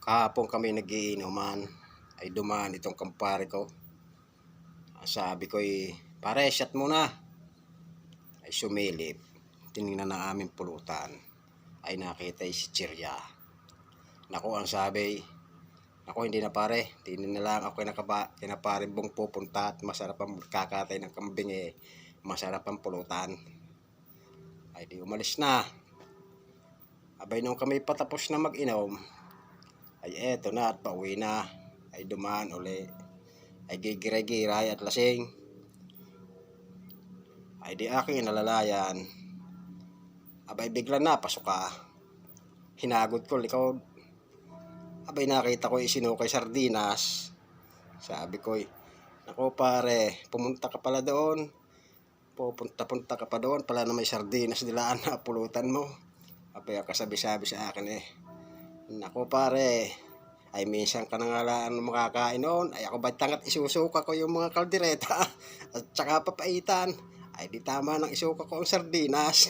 Kahapon kami nagiinuman, ay dumaan itong kampare ko. Sabi ko pare, shot muna. Ay sumilip. Tinignan na aming pulutan. Ay nakita si Chirya. Naku, ang sabi, ako hindi na pare. Hindi na lang ako kinapare bong pupunta at masarap ang kakatay ng kambing masarap ang pulutan. Ay di umalis na. Abay nung kami patapos na mag-inom, ay eto na at pauwi na. Ay dumaan uli. Ay gigiray-giray at lasing. Ay di aking inalalayan. Abay bigla na pasok ka. Hinagod ko likod. Abay nakita ko isinukay sardinas. Sabi ko naku pare, pumunta ka pala doon. Pupunta ka pa doon pala na may sardinas dilaan na pulutan mo. Abay kasabi-sabi sa akin naku pare, ay minsan ka na nga lang makakain noon. Ay ako ba't tangat isusuka ko yung mga kaldereta at saka papaitan. Ay di tama nang isuka ko ang sardinas.